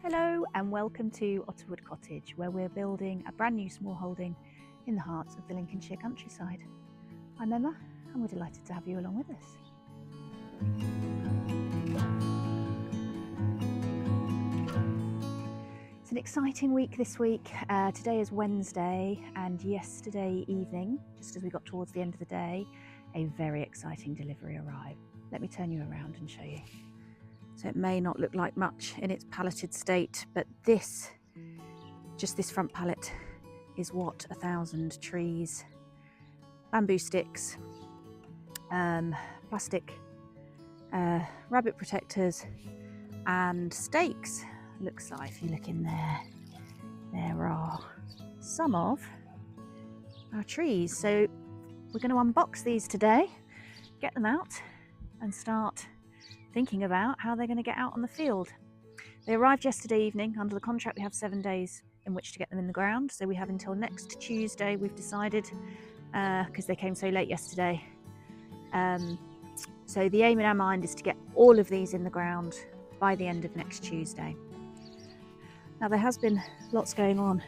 Hello and welcome to Otterwood Cottage, where we're building a brand new small holding in the heart of the Lincolnshire countryside. I'm Emma and we're delighted to have you along with us. It's an exciting week this week. Today is Wednesday and yesterday evening, just as we got towards the end of the day, a very exciting delivery arrived. Let me turn you around and show you. So it may not look like much in its palleted state, but this front pallet is what 1,000 trees, bamboo sticks, plastic rabbit protectors and stakes looks like. If you look in there, there are some of our trees. So we're going to unbox these today, get them out and start thinking about how they're going to get out on the field. They arrived yesterday evening. Under the contract we have 7 days in which to get them in the ground, so we have until next Tuesday, we've decided, because they came so late yesterday. So the aim in our mind is to get all of these in the ground by the end of next Tuesday. Now there has been lots going on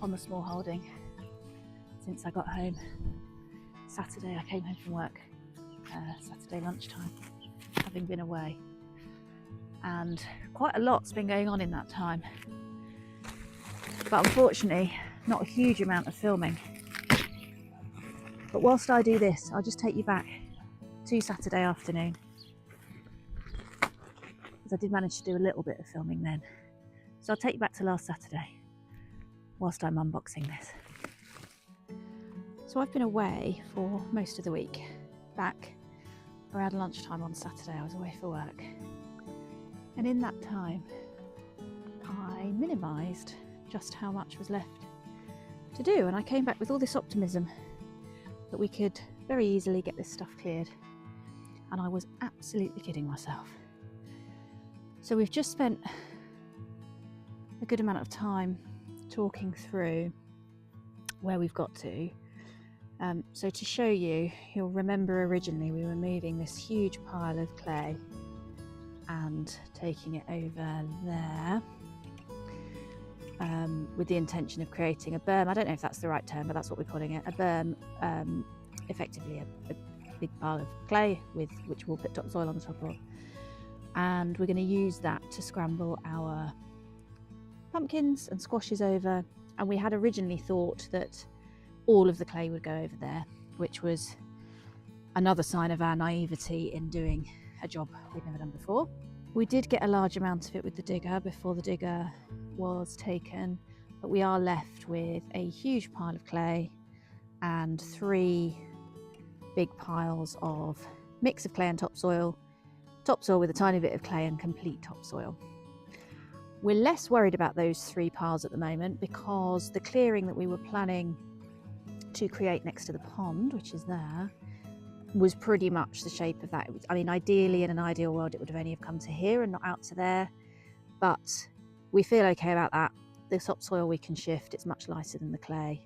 the small holding since I got home. Saturday I came home from work, Saturday lunchtime, having been away, and quite a lot's been going on in that time, but unfortunately not a huge amount of filming. But whilst I do this, I'll just take you back to Saturday afternoon, because I did manage to do a little bit of filming then. So I'll take you back to last Saturday whilst I'm unboxing this. So I've been away for most of the week. Back around lunchtime on Saturday I was away for work, and in that time I minimised just how much was left to do, and I came back with all this optimism that we could very easily get this stuff cleared, and I was absolutely kidding myself. So we've just spent a good amount of time talking through where we've got to. So to show you, you'll remember originally we were moving this huge pile of clay and taking it over there with the intention of creating a berm. I don't know if that's the right term, but that's what we're calling it, a berm, effectively a big pile of clay with which we'll put topsoil on the top of, and we're going to use that to scramble our pumpkins and squashes over. And we had originally thought that all of the clay would go over there, which was another sign of our naivety in doing a job we'd never done before. We did get a large amount of it with the digger before the digger was taken, but we are left with a huge pile of clay and 3 big piles of mix of clay and topsoil with a tiny bit of clay, and complete topsoil. We're less worried about those 3 piles at the moment, because the clearing that we were planning to create next to the pond, which is there, was pretty much the shape of that. I mean, ideally, in an ideal world, it would have only have come to here and not out to there, but we feel okay about that. The topsoil we can shift, it's much lighter than the clay.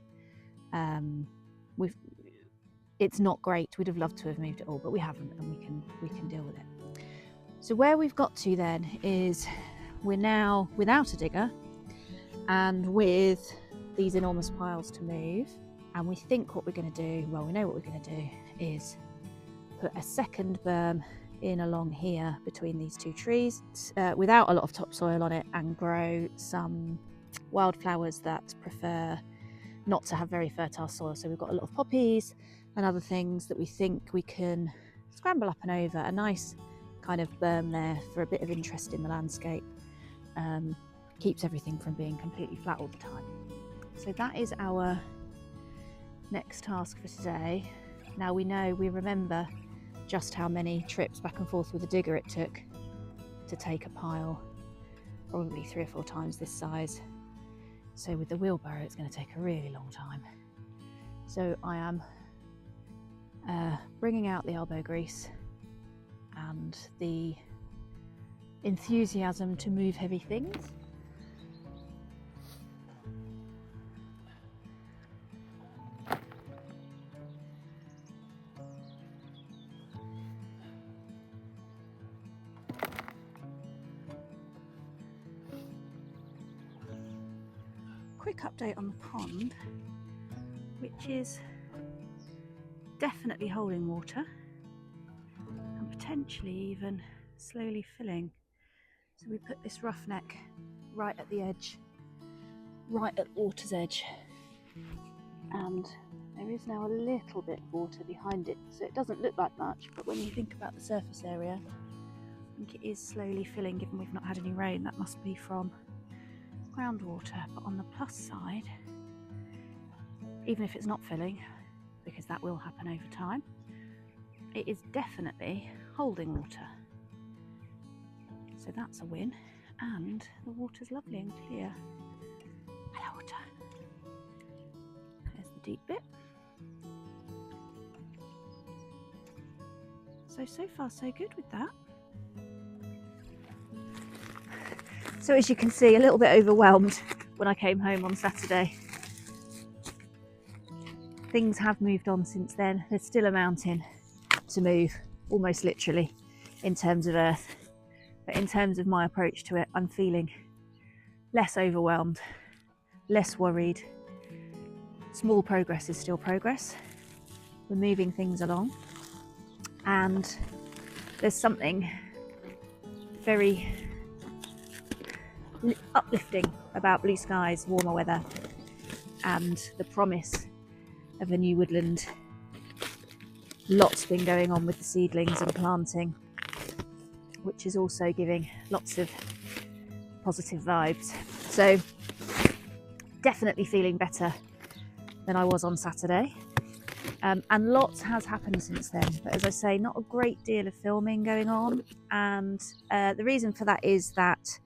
It's not great, we'd have loved to have moved it all, but we haven't, and we can deal with it. So where we've got to then is we're now without a digger and with these enormous piles to move. And we think what we're going to do, well, we know what we're going to do, is put a second berm in along here between these 2 trees without a lot of topsoil on it, and grow some wildflowers that prefer not to have very fertile soil. So we've got a lot of poppies and other things that we think we can scramble up and over. A nice kind of berm there for a bit of interest in the landscape. Keeps everything from being completely flat all the time. So that is our next task for today. Now we remember just how many trips back and forth with a digger it took to take a pile, probably 3 or 4 times this size. So with the wheelbarrow it's going to take a really long time. So I am bringing out the elbow grease and the enthusiasm to move heavy things. quick update on the pond, which is definitely holding water and potentially even slowly filling. So we put this roughneck right at the edge, right at water's edge, and there is now a little bit of water behind it, so it doesn't look like much, but when you think about the surface area, I think it is slowly filling. Given we've not had any rain, that must be from groundwater. But on the plus side, even if it's not filling, because that will happen over time, it is definitely holding water. So that's a win, and the water's lovely and clear. Hello, water. There's the deep bit. So far so good with that. So as you can see, a little bit overwhelmed when I came home on Saturday. Things have moved on since then. There's still a mountain to move, almost literally, in terms of earth. But in terms of my approach to it, I'm feeling less overwhelmed, less worried. Small progress is still progress. We're moving things along. And there's something very uplifting about blue skies, warmer weather, and the promise of a new woodland. Lots been going on with the seedlings and planting, which is also giving lots of positive vibes. So definitely feeling better than I was on Saturday. And lots has happened since then, but as I say, not a great deal of filming going on, and the reason for that is that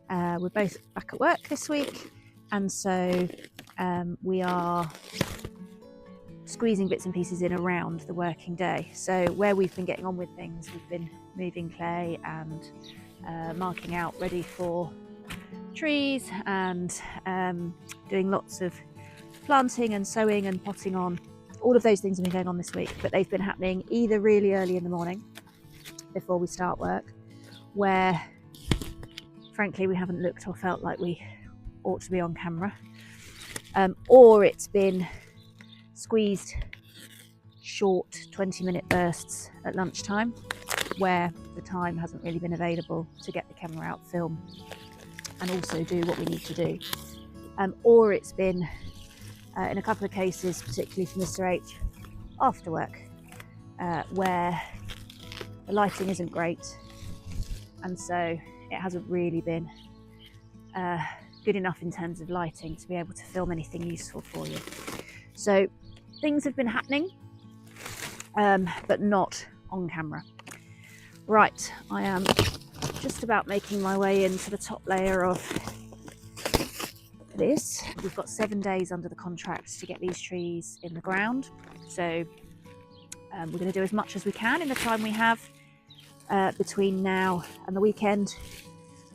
we're both back at work this week, and so we are squeezing bits and pieces in around the working day. So where we've been getting on with things, we've been moving clay and marking out ready for trees, and doing lots of planting and sowing and potting on. All of those things have been going on this week, but they've been happening either really early in the morning before we start work, where frankly we haven't looked or felt like we ought to be on camera, or it's been squeezed short 20-minute bursts at lunchtime, where the time hasn't really been available to get the camera out, film, and also do what we need to do, or it's been in a couple of cases, particularly for Mr. H, after work, where the lighting isn't great, and so it hasn't really been good enough in terms of lighting to be able to film anything useful for you. So things have been happening, but not on camera. Right, I am just about making my way into the top layer of this. We've got 7 days under the contract to get these trees in the ground, so we're going to do as much as we can in the time we have between now and the weekend,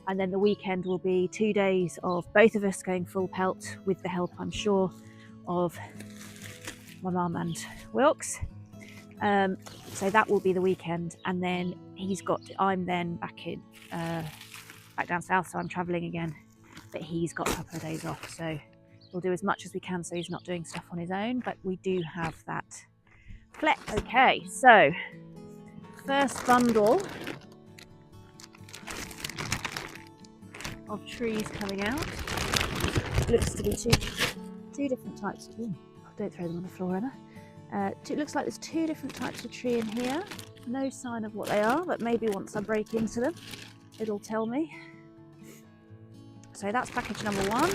and then the weekend will be 2 days of both of us going full pelt with the help, I'm sure, of my mum and Wilkes. So that will be the weekend, and then I'm then back down south, so I'm travelling again. But he's got a couple of days off, so we'll do as much as we can so he's not doing stuff on his own, but we do have that flex. Okay, so first bundle of trees coming out. Looks to be two different types of, don't throw them on the floor, Anna. It looks like there's 2 different types of tree in here. No sign of what they are, but maybe once I break into them it'll tell me. So that's package number 1.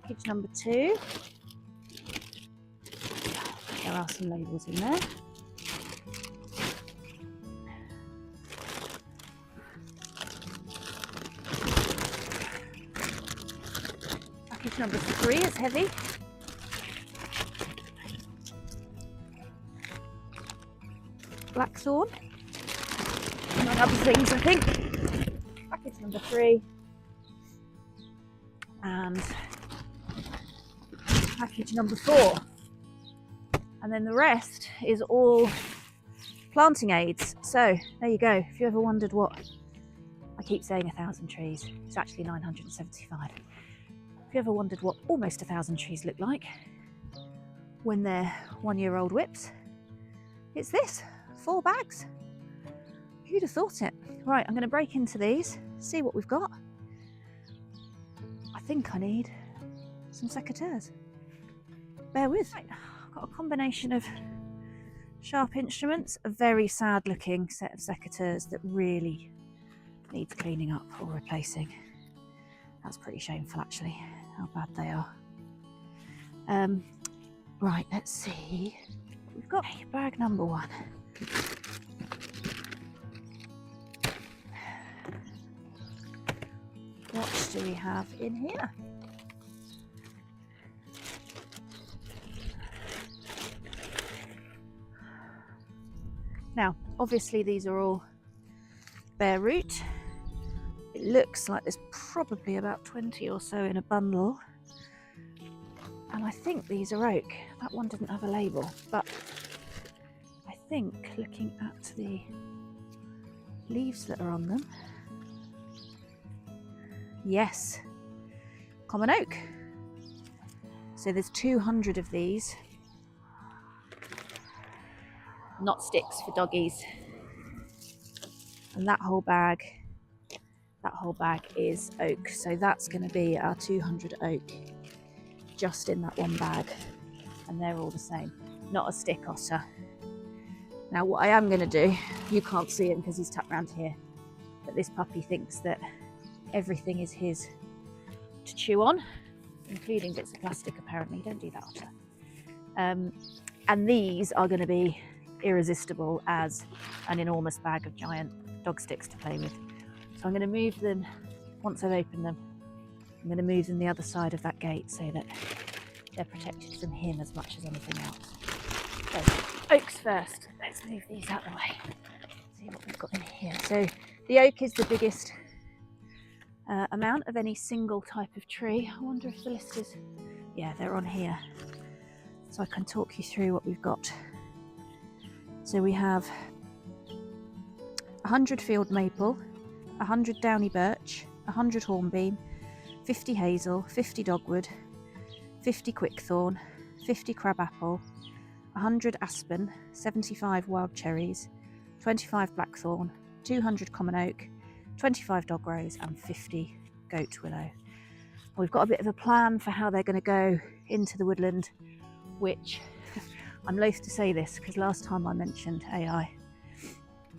Package number 2. There are some labels in there. Package number 3 is heavy. Blackthorn, among other things, I think. Package number 3, and package number 4, and then the rest is all planting aids. So there you go. If you ever wondered what I keep saying 1,000 trees, it's actually 975. Have you ever wondered what almost 1,000 trees look like when they're 1-year-old whips? It's this, 4 bags. Who'd have thought it? Right, I'm going to break into these, see what we've got. I think I need some secateurs. Bear with. Right, I've got a combination of sharp instruments, a very sad looking set of secateurs that really needs cleaning up or replacing. That's pretty shameful actually, how bad they are. Right, let's see. We've got bag number 1. What do we have in here? Now, obviously these are all bare root. It looks like there's probably about 20 or so in a bundle. And I think these are oak. That one didn't have a label, but I think looking at the leaves that are on them, yes, common oak. So there's 200 of these. Not sticks for doggies. And that whole bag is oak. So that's going to be our 200 oak just in that one bag. And they're all the same. Not a stick otter. Now what I am going to do, you can't see him because he's tucked around here, but this puppy thinks that everything is his to chew on, including bits of plastic apparently. Don't do that, otter. And these are going to be irresistible as an enormous bag of giant dog sticks to play with. So I'm going to move them, once I've opened them, I'm going to move them the other side of that gate so that they're protected from him as much as anything else. So, oaks first. Let's move these out of the way. See what we've got in here. So the oak is the biggest amount of any single type of tree. I wonder if the list is, yeah, they're on here. So I can talk you through what we've got. So we have 100 field maple, 100 downy birch, 100 hornbeam, 50 hazel, 50 dogwood, 50 quickthorn, 50 crabapple, 100 aspen, 75 wild cherries, 25 blackthorn, 200 common oak, 25 dog rose and 50 goat willow. We've got a bit of a plan for how they're going to go into the woodland, which I'm loath to say this because last time I mentioned AI,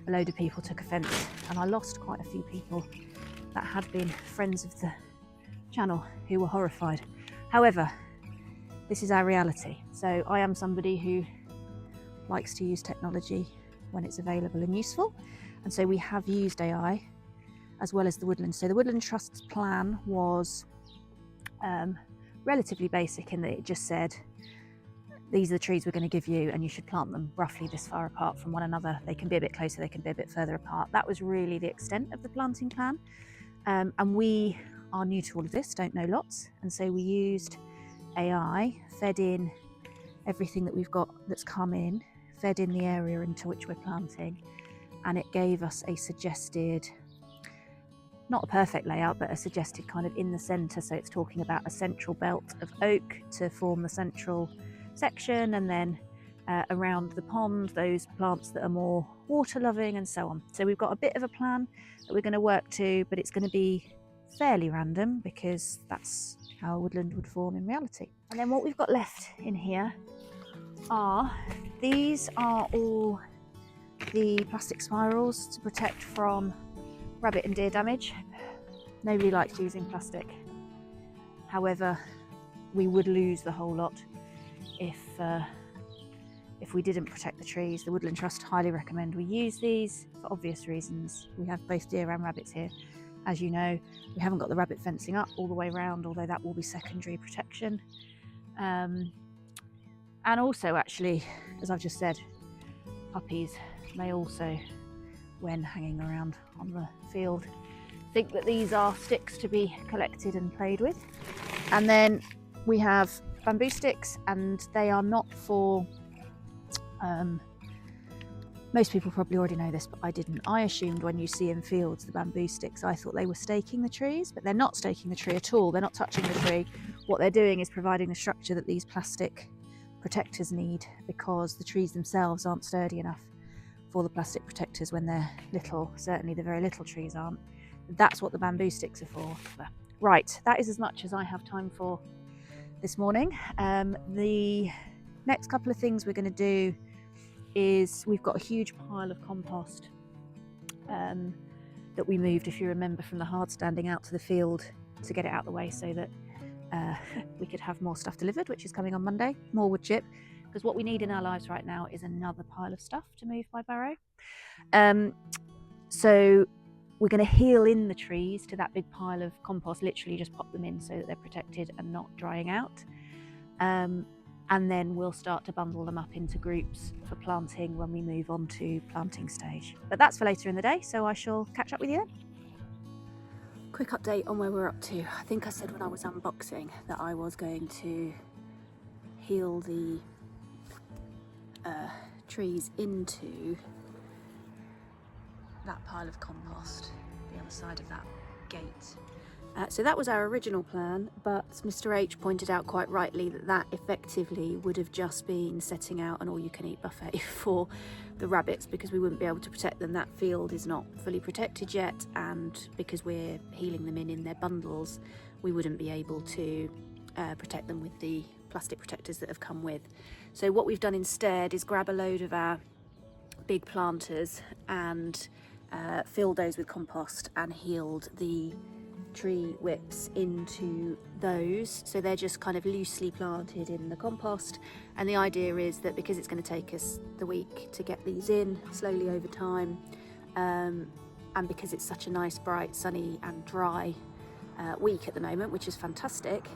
a load of people took offence and I lost quite a few people that had been friends of the channel who were horrified. However, this is our reality. So I am somebody who likes to use technology when it's available and useful. And so we have used AI as well as the Woodland. So the Woodland Trust's plan was relatively basic in that it just said, these are the trees we're going to give you and you should plant them roughly this far apart from one another. They can be a bit closer, they can be a bit further apart. That was really the extent of the planting plan. And we are new to all of this, don't know lots. And so we used AI, fed in everything that we've got that's come in, fed in the area into which we're planting. And it gave us a suggested, not a perfect layout, but a suggested kind of in the centre. So it's talking about a central belt of oak to form the central section, and then around the pond, those plants that are more water loving and so on. So we've got a bit of a plan that we're going to work to, but it's going to be fairly random because that's how a woodland would form in reality. And then what we've got left in here are, these are all the plastic spirals to protect from rabbit and deer damage. Nobody likes using plastic. However, we would lose the whole lot if we didn't protect the trees. The Woodland Trust highly recommend we use these for obvious reasons. We have both deer and rabbits here. As you know, we haven't got the rabbit fencing up all the way around, although that will be secondary protection. And also, actually, as I've just said, puppies may also, when hanging around on the field, think that these are sticks to be collected and played with. And then we have bamboo sticks, and they are not for Most people probably already know this, but I didn't. I assumed when you see in fields the bamboo sticks, I thought they were staking the trees, but they're not staking the tree at all. They're not touching the tree. What they're doing is providing the structure that these plastic protectors need, because the trees themselves aren't sturdy enough for the plastic protectors when they're little. Certainly the very little trees aren't. That's what the bamboo sticks are for. Right, that is as much as I have time for this morning. The next couple of things we're going to do is we've got a huge pile of compost that we moved, if you remember, from the hard standing out to the field to get it out of the way so that we could have more stuff delivered, which is coming on Monday, more wood chip, because what we need in our lives right now is another pile of stuff to move by barrow. So we're going to heel in the trees to that big pile of compost, literally just pop them in so that they're protected and not drying out. And then we'll start to bundle them up into groups for planting when we move on to planting stage. But that's for later in the day, so I shall catch up with you then. Quick update on where we're up to. I think I said when I was unboxing that I was going to heel the trees into that pile of compost, the other side of that gate. So that was our original plan, but Mr. H pointed out quite rightly that that effectively would have just been setting out an all-you-can-eat buffet for the rabbits, because we wouldn't be able to protect them. That field is not fully protected yet, and because we're heeling them in their bundles, we wouldn't be able to protect them with the plastic protectors that have come with. So what we've done instead is grab a load of our big planters and filled those with compost and heeled the tree whips into those, so they're just kind of loosely planted in the compost. And the idea is that because it's going to take us the week to get these in slowly over time, and because it's such a nice, bright, sunny and dry week at the moment, which is fantastic,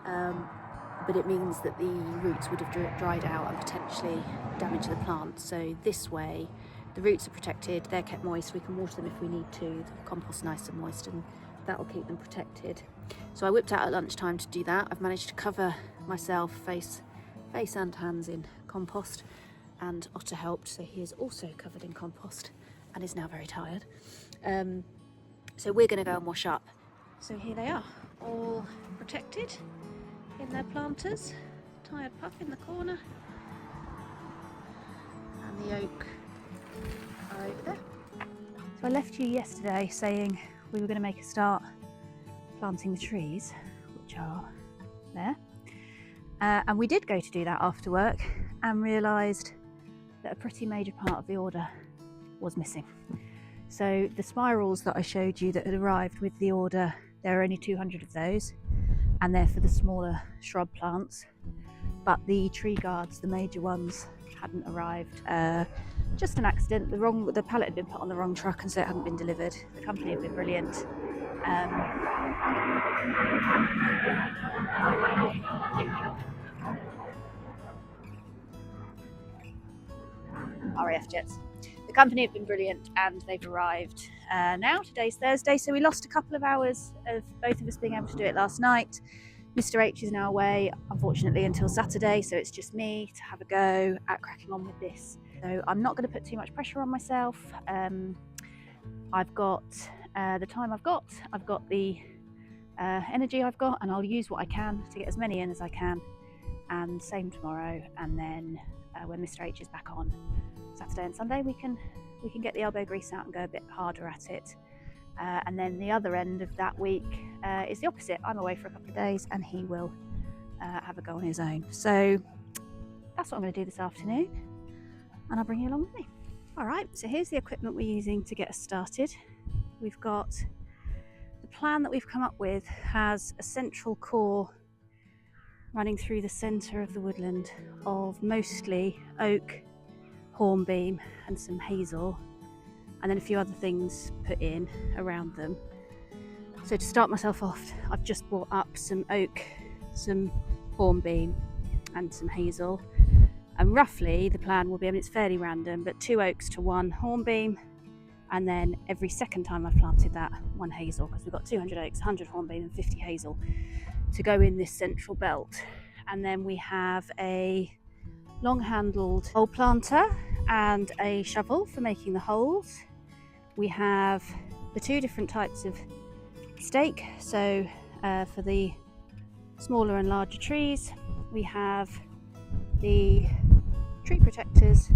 but it means that the roots would have dried out and potentially damage the plant. So this way the roots are protected, they're kept moist, we can water them if we need to, the compost's nice and moist, and that'll keep them protected. So I whipped out at lunchtime to do that. I've managed to cover myself face and hands in compost, and Otter helped, so he is also covered in compost and is now very tired. So we're going to go and wash up. So here they are, all protected in their planters. Tired pup in the corner, and the oak are over there. So I left you yesterday saying we were going to make a start planting the trees, which are there, and we did go to do that after work and realised that a pretty major part of the order was missing. So the spirals that I showed you that had arrived with the order, there are only 200 of those, and they're for the smaller shrub plants, but the tree guards, the major ones, hadn't arrived. Just an accident. The pallet had been put on the wrong truck, and so it hadn't been delivered. The company have been brilliant. RAF jets. The company have been brilliant, and they've arrived now. Today's Thursday, so we lost a couple of hours of both of us being able to do it last night. Mr. H is now away, unfortunately, until Saturday, so it's just me to have a go at cracking on with this. So I'm not going to put too much pressure on myself. I've got the time I've got the energy I've got, and I'll use what I can to get as many in as I can. And same tomorrow, and then when Mr. H is back on Saturday and Sunday, we can get the elbow grease out and go a bit harder at it. And then the other end of that week is the opposite. I'm away for a couple of days, and he will have a go on his own. So that's what I'm going to do this afternoon, and I'll bring you along with me. All right, so here's the equipment we're using to get us started. We've got the plan that we've come up with has a central core running through the centre of the woodland of mostly oak, hornbeam and some hazel, and then a few other things put in around them. So to start myself off, I've just brought up some oak, some hornbeam and some hazel, and roughly the plan will be, I mean it's fairly random, but 2 oaks to 1 hornbeam, and then every second time I've planted that, 1 hazel, because we've got 200 oaks, 100 hornbeam and 50 hazel to go in this central belt. And then we have a long-handled old planter and a shovel for making the holes. We have the two different types of stake. So for the smaller and larger trees, we have the tree protectors,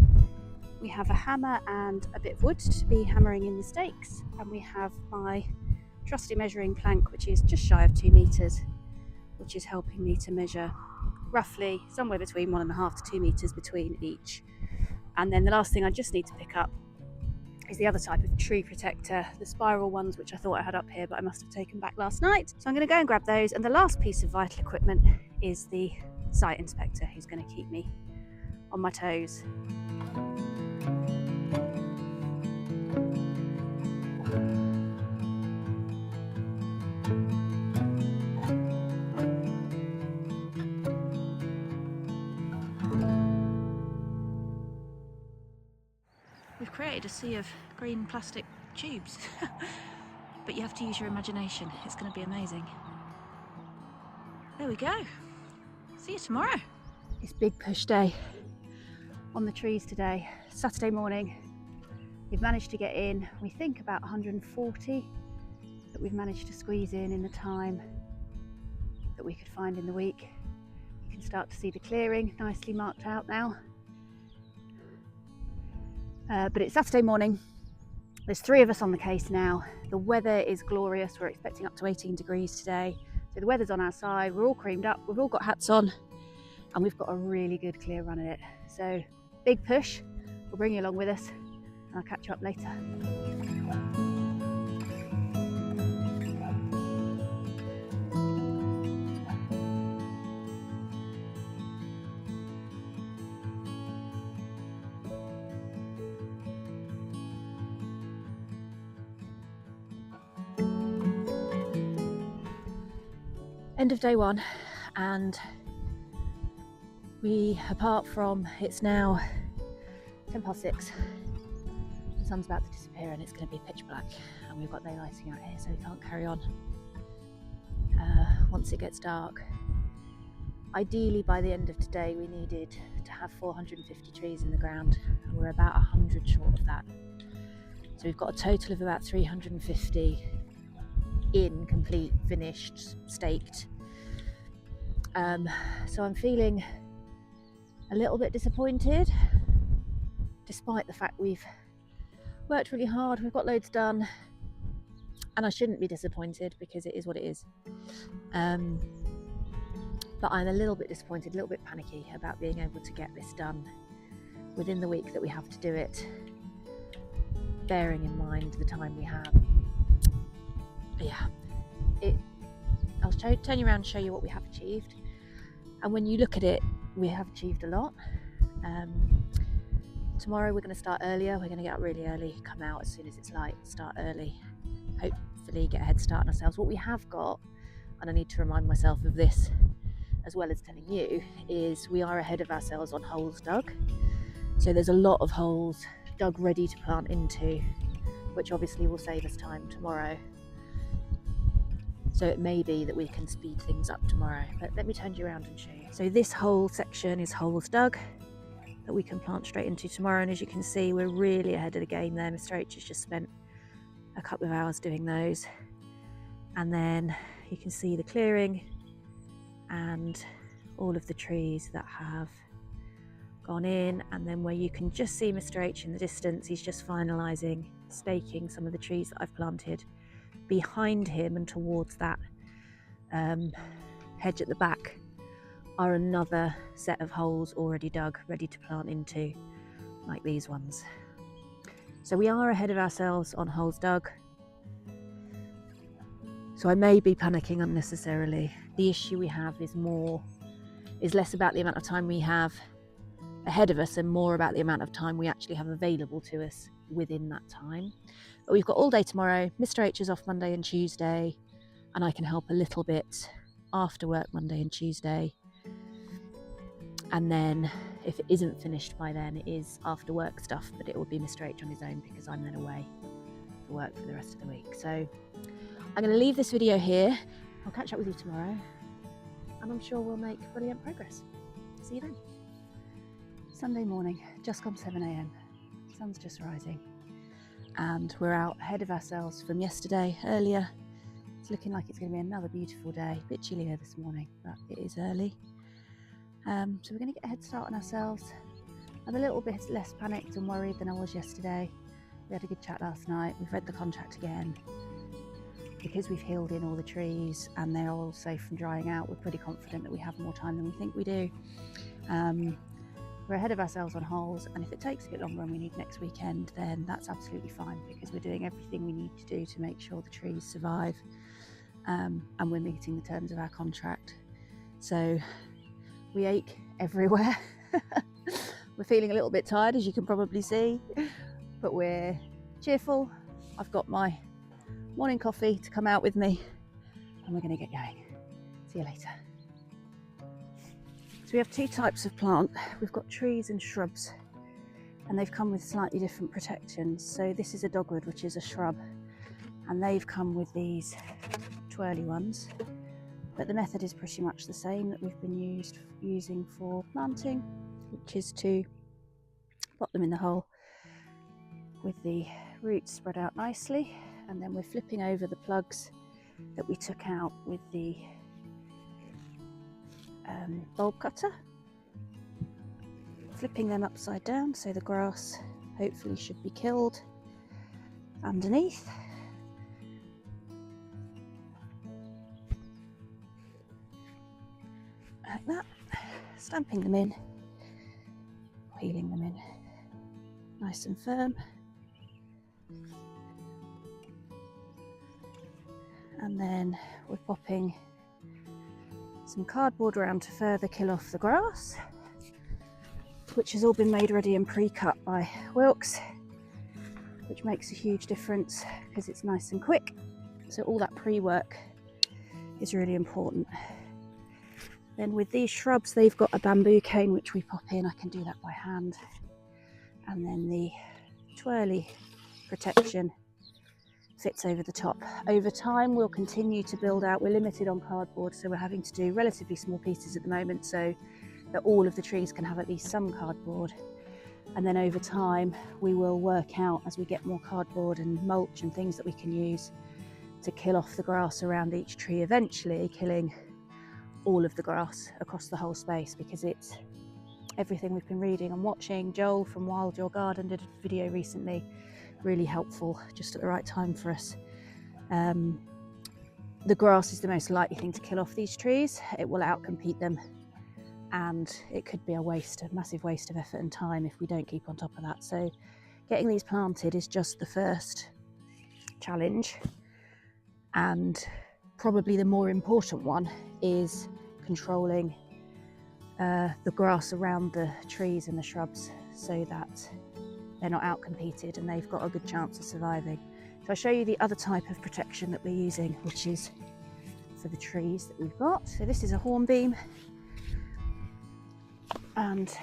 we have a hammer and a bit of wood to be hammering in the stakes, and we have my trusty measuring plank, which is just shy of 2 meters, which is helping me to measure roughly somewhere between 1.5 to 2 meters between each. And then the last thing I just need to pick up is the other type of tree protector, the spiral ones, which I thought I had up here, but I must have taken back last night. So I'm going to go and grab those. And the last piece of vital equipment is the site inspector, who's going to keep me on my toes. We've created a sea of green plastic tubes, but you have to use your imagination. It's going to be amazing. There we go. See you tomorrow. It's big push day on the trees today. Saturday morning. We've managed to get in, we think, about 140 that we've managed to squeeze in the time that we could find in the week. You can start to see the clearing nicely marked out now. But it's Saturday morning. There's 3 of us on the case now. The weather is glorious. We're expecting up to 18 degrees today. So the weather's on our side. We're all creamed up. We've all got hats on, and we've got a really good clear run at it. So big push. We'll bring you along with us, and I'll catch you up later. End of day 1, and we, apart from, it's now 6:10, the sun's about to disappear and it's going to be pitch black, and we've got no lighting out here, so we can't carry on once it gets dark. Ideally by the end of today we needed to have 450 trees in the ground, and we're about 100 short of that. So we've got a total of about 350 in, complete, finished, staked. So I'm feeling a little bit disappointed, despite the fact we've worked really hard, we've got loads done, and I shouldn't be disappointed because it is what it is. But I'm a little bit disappointed, a little bit panicky about being able to get this done within the week that we have to do it, bearing in mind the time we have. But yeah, I'll turn you around and show you what we have achieved. And when you look at it, we have achieved a lot. Tomorrow we're going to start earlier. We're going to get up really early, come out as soon as it's light, start early, hopefully get a head start on ourselves. What we have got, and I need to remind myself of this as well as telling you, is we are ahead of ourselves on holes dug. So there's a lot of holes dug ready to plant into, which obviously will save us time tomorrow. So it may be that we can speed things up tomorrow, but let me turn you around and show you. So this whole section is holes dug that we can plant straight into tomorrow, and as you can see, we're really ahead of the game there. Mr. H has just spent a couple of hours doing those, and then you can see the clearing and all of the trees that have gone in, and then where you can just see Mr. H in the distance, he's just finalising staking some of the trees that I've planted behind him, and towards that hedge at the back are another set of holes already dug, ready to plant into, like these ones. So we are ahead of ourselves on holes dug. So I may be panicking unnecessarily. The issue we have is less about the amount of time we have ahead of us and more about the amount of time we actually have available to us within that time. But we've got all day tomorrow. Mr. H is off Monday and Tuesday, and I can help a little bit after work Monday and Tuesday. And then if it isn't finished by then, it is after work stuff, but it will be Mr. H on his own because I'm then away for work for the rest of the week. So I'm going to leave this video here. I'll catch up with you tomorrow, and I'm sure we'll make brilliant progress. See you then. Sunday morning, just gone 7 a.m. sun's just rising and we're out ahead of ourselves from yesterday earlier. It's looking like it's going to be another beautiful day. A bit chillier this morning, but it is early. So we're going to get a head start on ourselves. I'm a little bit less panicked and worried than I was yesterday. We had a good chat last night. We've read the contract again. Because we've healed in all the trees and they're all safe from drying out, we're pretty confident that we have more time than we think we do. We're ahead of ourselves on holes, and if it takes a bit longer and we need next weekend, then that's absolutely fine, because we're doing everything we need to do to make sure the trees survive, and we're meeting the terms of our contract. So we ache everywhere. We're feeling a little bit tired, as you can probably see, but we're cheerful. I've got my morning coffee to come out with me, and we're going to get going. See you later. So we have two types of plant. We've got trees and shrubs, and they've come with slightly different protections. So this is a dogwood, which is a shrub, and they've come with these twirly ones, but the method is pretty much the same that we've been using for planting, which is to pop them in the hole with the roots spread out nicely, and then we're flipping over the plugs that we took out with the bulb cutter, flipping them upside down so the grass hopefully should be killed underneath. Like that, stamping them in, wheeling them in nice and firm, and then we're popping some cardboard around to further kill off the grass, which has all been made ready and pre-cut by Wilks, which makes a huge difference because it's nice and quick. So all that pre-work is really important. Then with these shrubs, they've got a bamboo cane which we pop in. I can do that by hand. And then the twirly protection fits over the top. Over time, we'll continue to build out. We're limited on cardboard, so we're having to do relatively small pieces at the moment so that all of the trees can have at least some cardboard. And then over time, we will work out, as we get more cardboard and mulch and things that we can use, to kill off the grass around each tree, eventually killing all of the grass across the whole space, because it's everything we've been reading and watching. Joel from Wild Your Garden did a video recently, really helpful, just at the right time for us. The grass is the most likely thing to kill off these trees. It will outcompete them, and it could be a massive waste of effort and time if we don't keep on top of that. So getting these planted is just the first challenge, and probably the more important one is controlling the grass around the trees and the shrubs so that they're not outcompeted and they've got a good chance of surviving. So I'll show you the other type of protection that we're using, which is for the trees that we've got. So this is a hornbeam, and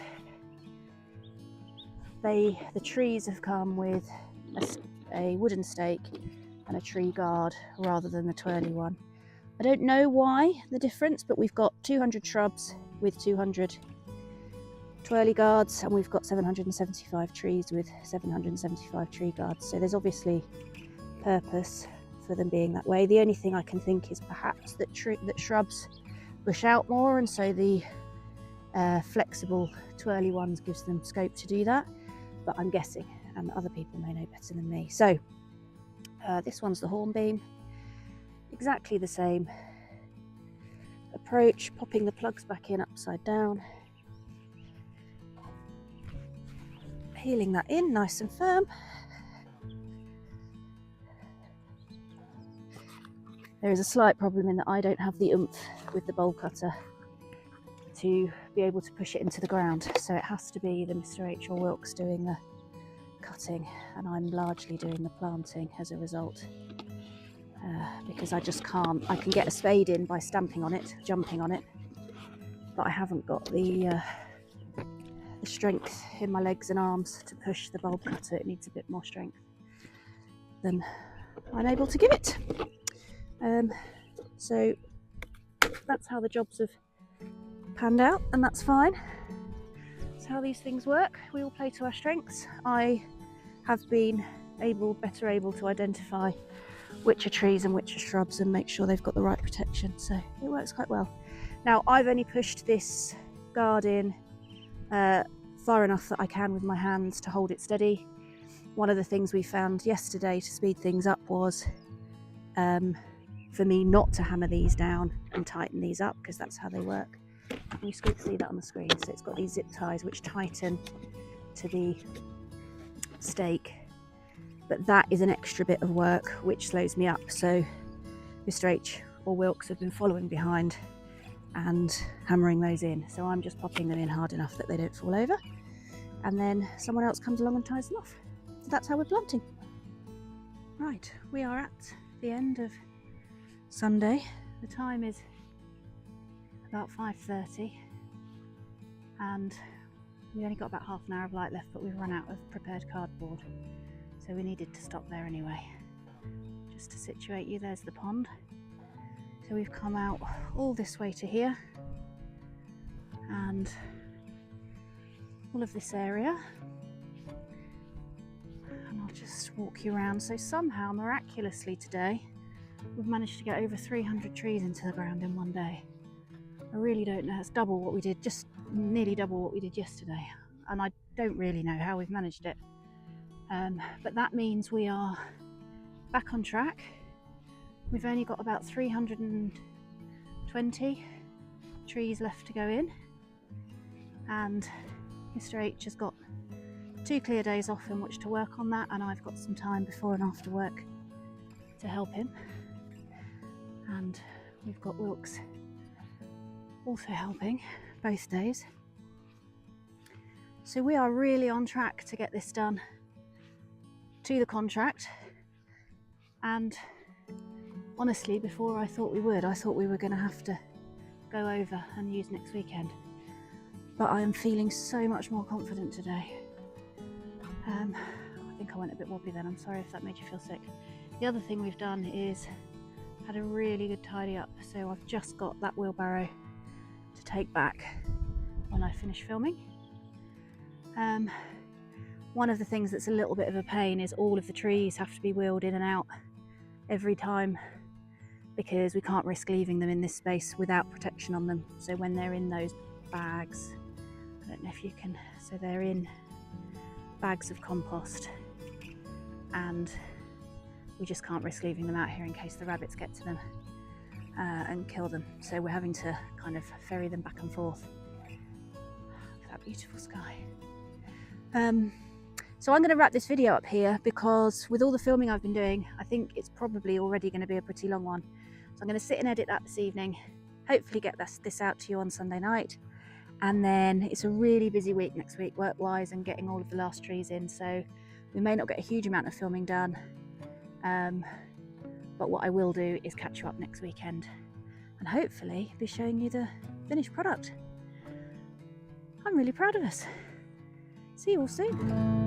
the trees have come with a wooden stake and a tree guard rather than the twirly one. I don't know why the difference, but we've got 200 shrubs with 200 twirly guards, and we've got 775 trees with 775 tree guards. So there's obviously purpose for them being that way. The only thing I can think is perhaps that shrubs bush out more, and so the flexible twirly ones gives them scope to do that. But I'm guessing, and other people may know better than me. So this one's the hornbeam. Exactly the same approach, popping the plugs back in upside down, peeling that in nice and firm. There is a slight problem in that I don't have the oomph with the bulb cutter to be able to push it into the ground, so it has to be the Mr. H. or Wilks doing the cutting, and I'm largely doing the planting as a result. Because I just can't. I can get a spade in by stamping on it, jumping on it, but I haven't got the strength in my legs and arms to push the bulb cutter. It needs a bit more strength than I'm able to give it. So that's how the jobs have panned out, and that's fine. That's how these things work. We all play to our strengths. I have been better able to identify which are trees and which are shrubs and make sure they've got the right protection, so it works quite well. Now I've only pushed this garden far enough that I can with my hands to hold it steady. One of the things we found yesterday to speed things up was for me not to hammer these down and tighten these up, because that's how they work. You can see that on the screen. So it's got these zip ties which tighten to the stake, but that is an extra bit of work which slows me up. So Mr. H or Wilkes have been following behind and hammering those in, so I'm just popping them in hard enough that they don't fall over, and then someone else comes along and ties them off. So that's how we're planting. Right, we are at the end of Sunday. The time is about 5:30 and we only got about half an hour of light left, but we've run out of prepared cardboard, so we needed to stop there anyway. Just to situate you, there's the pond. So we've come out all this way to here, and all of this area, and I'll just walk you around. So somehow, miraculously today, we've managed to get over 300 trees into the ground in one day. I really don't know, it's double what we did, just nearly double what we did yesterday, and I don't really know how we've managed it. But that means we are back on track. We've only got about 320 trees left to go in, and Mr. H has got 2 clear days off in which to work on that, and I've got some time before and after work to help him. And we've got Wilkes also helping both days. So we are really on track to get this done to the contract, and honestly, before I thought we would, I thought we were going to have to go over and use next weekend, but I am feeling so much more confident today. I think I went a bit wobbly then, I'm sorry if that made you feel sick. The other thing we've done is had a really good tidy up, so I've just got that wheelbarrow to take back when I finish filming. One of the things that's a little bit of a pain is all of the trees have to be wheeled in and out every time, because we can't risk leaving them in this space without protection on them. So when they're in those bags, I don't know if you can, so they're in bags of compost, and we just can't risk leaving them out here in case the rabbits get to them and kill them. So we're having to kind of ferry them back and forth. Look at that beautiful sky. So I'm going to wrap this video up here, because with all the filming I've been doing, I think it's probably already going to be a pretty long one. So I'm going to sit and edit that this evening, hopefully get this out to you on Sunday night. And then it's a really busy week next week work-wise and getting all of the last trees in, so we may not get a huge amount of filming done. But what I will do is catch you up next weekend and hopefully be showing you the finished product. I'm really proud of us. See you all soon.